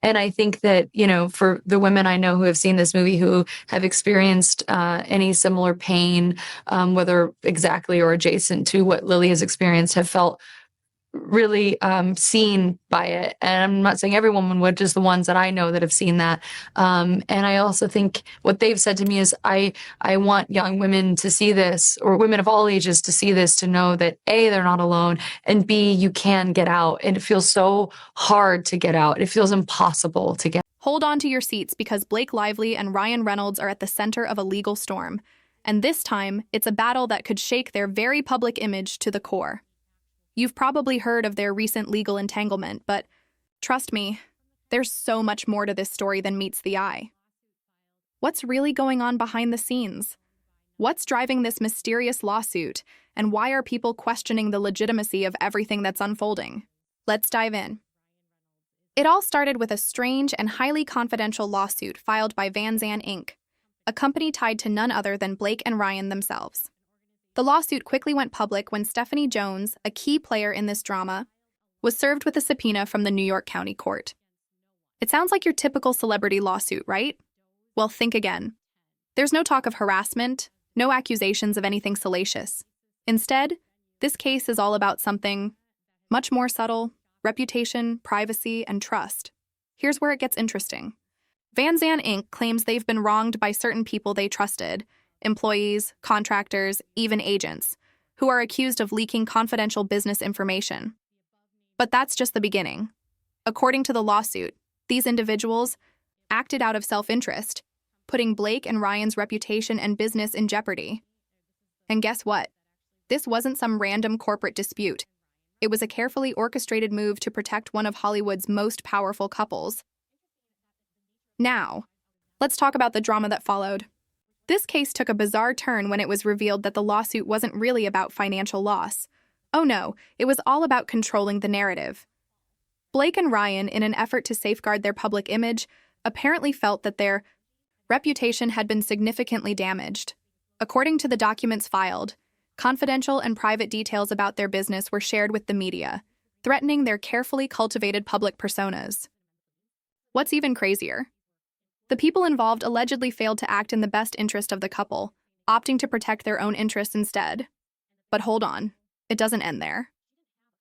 And I think that, for the women I know who have seen this movie, who have experienced any similar pain, whether exactly or adjacent to what Lily has experienced, have felt really seen by it. And I'm not saying every woman would, just the ones that I know that have seen that. And I also think what they've said to me is I want young women to see this, or women of all ages to see this, to know that A, they're not alone, and B, you can get out. And it feels so hard to get out. It feels impossible to get. Hold on to your seats, because Blake Lively and Ryan Reynolds are at the center of a legal storm. And this time, it's a battle that could shake their very public image to the core. You've probably heard of their recent legal entanglement, but trust me, there's so much more to this story than meets the eye. What's really going on behind the scenes? What's driving this mysterious lawsuit, and why are people questioning the legitimacy of everything that's unfolding? Let's dive in. It all started with a strange and highly confidential lawsuit filed by Van Zandt Inc., a company tied to none other than Blake and Ryan themselves. The lawsuit quickly went public when Stephanie Jones, a key player in this drama, was served with a subpoena from the New York County Court. It sounds like your typical celebrity lawsuit, right? Well, think again. There's no talk of harassment, no accusations of anything salacious. Instead, this case is all about something much more subtle: reputation, privacy, and trust. Here's where it gets interesting. Van Zandt Inc. claims they've been wronged by certain people they trusted, employees, contractors, even agents, who are accused of leaking confidential business information. But that's just the beginning. According to the lawsuit, these individuals acted out of self-interest, putting Blake and Ryan's reputation and business in jeopardy. And guess what? This wasn't some random corporate dispute. It was a carefully orchestrated move to protect one of Hollywood's most powerful couples. Now, let's talk about the drama that followed. This case took a bizarre turn when it was revealed that the lawsuit wasn't really about financial loss. Oh no, it was all about controlling the narrative. Blake and Ryan, in an effort to safeguard their public image, apparently felt that their reputation had been significantly damaged. According to the documents filed, confidential and private details about their business were shared with the media, threatening their carefully cultivated public personas. What's even crazier? The people involved allegedly failed to act in the best interest of the couple, opting to protect their own interests instead. But hold on, it doesn't end there.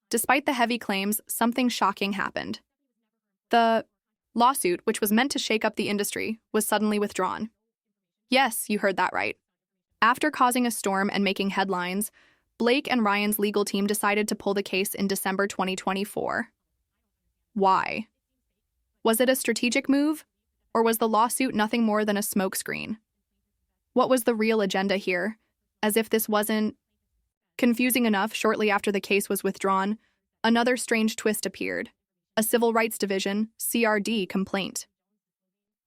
Despite the heavy claims, something shocking happened. The lawsuit, which was meant to shake up the industry, was suddenly withdrawn. Yes, you heard that right. After causing a storm and making headlines, Blake and Ryan's legal team decided to pull the case in December 2024. Why? Was it a strategic move? Or was the lawsuit nothing more than a smokescreen? What was the real agenda here? As if this wasn't confusing enough, shortly after the case was withdrawn, another strange twist appeared: a Civil Rights Division, CRD, complaint.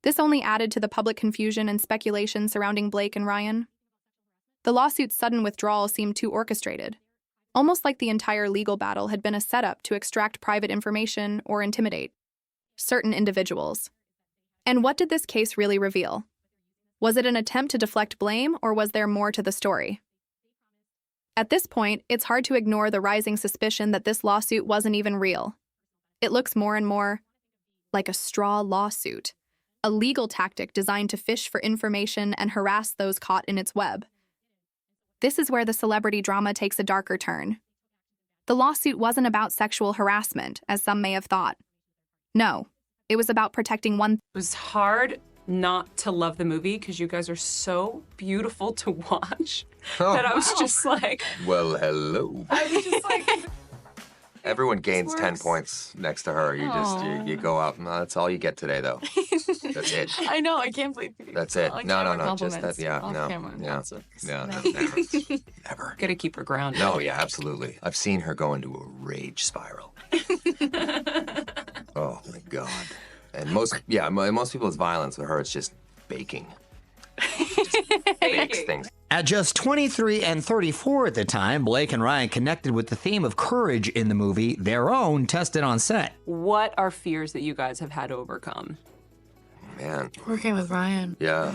This only added to the public confusion and speculation surrounding Blake and Ryan. The lawsuit's sudden withdrawal seemed too orchestrated, almost like the entire legal battle had been a setup to extract private information or intimidate certain individuals. And what did this case really reveal? Was it an attempt to deflect blame, or was there more to the story? At this point, it's hard to ignore the rising suspicion that this lawsuit wasn't even real. It looks more and more like a straw lawsuit, a legal tactic designed to fish for information and harass those caught in its web. This is where the celebrity drama takes a darker turn. The lawsuit wasn't about sexual harassment, as some may have thought. No. It was about protecting one. It was hard not to love the movie because you guys are so beautiful to watch that I was just like, well, hello. I was just like, everyone gains 10 points next to her. You just, you go up. No, that's all you get today, though. That's it. I know, I can't believe you. That's it. No, just that, yeah, Off no. camera, Yeah, lots of- yeah, no, never. Never. Gotta keep her grounded. No, yeah, absolutely. I've seen her go into a rage spiral. Oh, my God. And most people's violence with her, it's just baking. Just bakes things. At just 23 and 34 at the time, Blake and Ryan connected with the theme of courage in the movie, their own, tested on set. What are fears that you guys have had to overcome? Man. Working with Ryan. Yeah.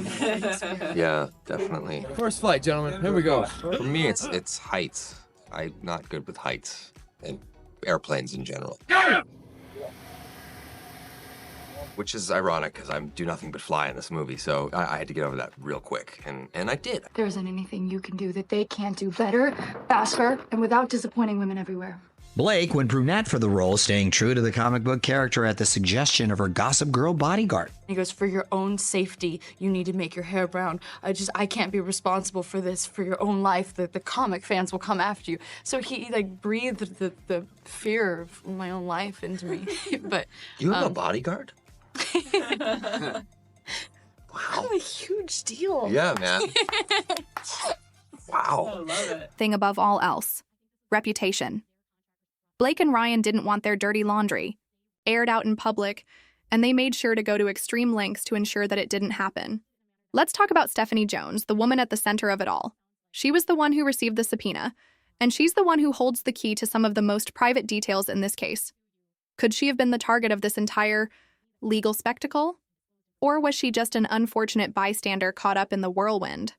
Yeah, definitely. First flight, gentlemen. Here we go. For me, it's heights. I'm not good with heights and airplanes in general. which is ironic because I do nothing but fly in this movie, so I had to get over that real quick, and I did. There isn't anything you can do that they can't do better, faster, and without disappointing women everywhere. Blake went brunette for the role, staying true to the comic book character at the suggestion of her Gossip Girl bodyguard. He goes, for your own safety, you need to make your hair brown. I can't be responsible for this, for your own life. The comic fans will come after you. So he like breathed the fear of my own life into me. But You have a bodyguard? I'm a huge deal. Yeah, man. Wow. Thing above all else, reputation. Blake and Ryan didn't want their dirty laundry aired out in public, and they made sure to go to extreme lengths to ensure that it didn't happen. Let's talk about Stephanie Jones, the woman at the center of it all. She was the one who received the subpoena, and she's the one who holds the key to some of the most private details in this case. Could she have been the target of this entire legal spectacle? Or was she just an unfortunate bystander caught up in the whirlwind?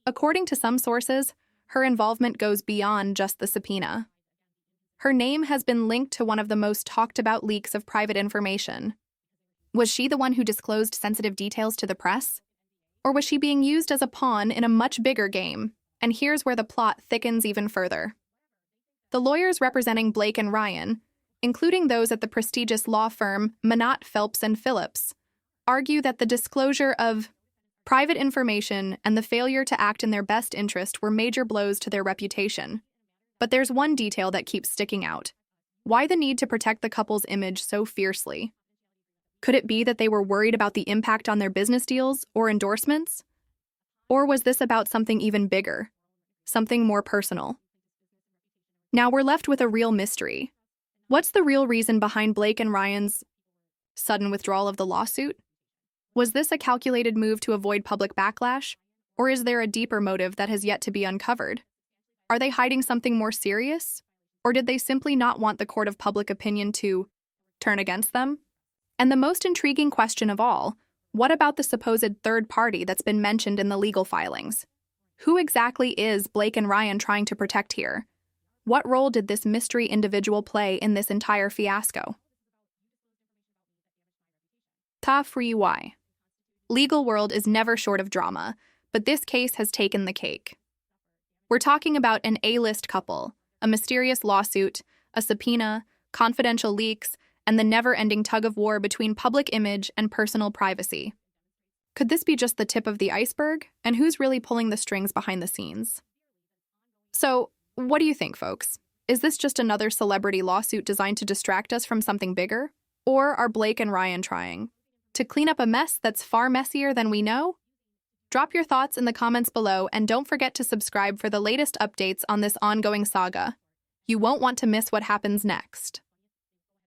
According to some sources, her involvement goes beyond just the subpoena. Her name has been linked to one of the most talked about leaks of private information. Was she the one who disclosed sensitive details to the press? Or was she being used as a pawn in a much bigger game? And here's where the plot thickens even further. The lawyers representing Blake and Ryan, including those at the prestigious law firm Manott, Phelps and Phillips, argue that the disclosure of private information and the failure to act in their best interest were major blows to their reputation. But there's one detail that keeps sticking out. Why the need to protect the couple's image so fiercely? Could it be that they were worried about the impact on their business deals or endorsements? Or was this about something even bigger, something more personal? Now we're left with a real mystery. What's the real reason behind Blake and Ryan's sudden withdrawal of the lawsuit? Was this a calculated move to avoid public backlash, or is there a deeper motive that has yet to be uncovered? Are they hiding something more serious? Or did they simply not want the court of public opinion to turn against them? And the most intriguing question of all, what about the supposed third party that's been mentioned in the legal filings? Who exactly is Blake and Ryan trying to protect here? What role did this mystery individual play in this entire fiasco? Ta free why. Legal world is never short of drama, but this case has taken the cake. We're talking about an A-list couple, a mysterious lawsuit, a subpoena, confidential leaks, and the never-ending tug-of-war between public image and personal privacy. Could this be just the tip of the iceberg? And who's really pulling the strings behind the scenes? So, what do you think, folks? Is this just another celebrity lawsuit designed to distract us from something bigger? Or are Blake and Ryan trying to clean up a mess that's far messier than we know? Drop your thoughts in the comments below, and don't forget to subscribe for the latest updates on this ongoing saga. You won't want to miss what happens next.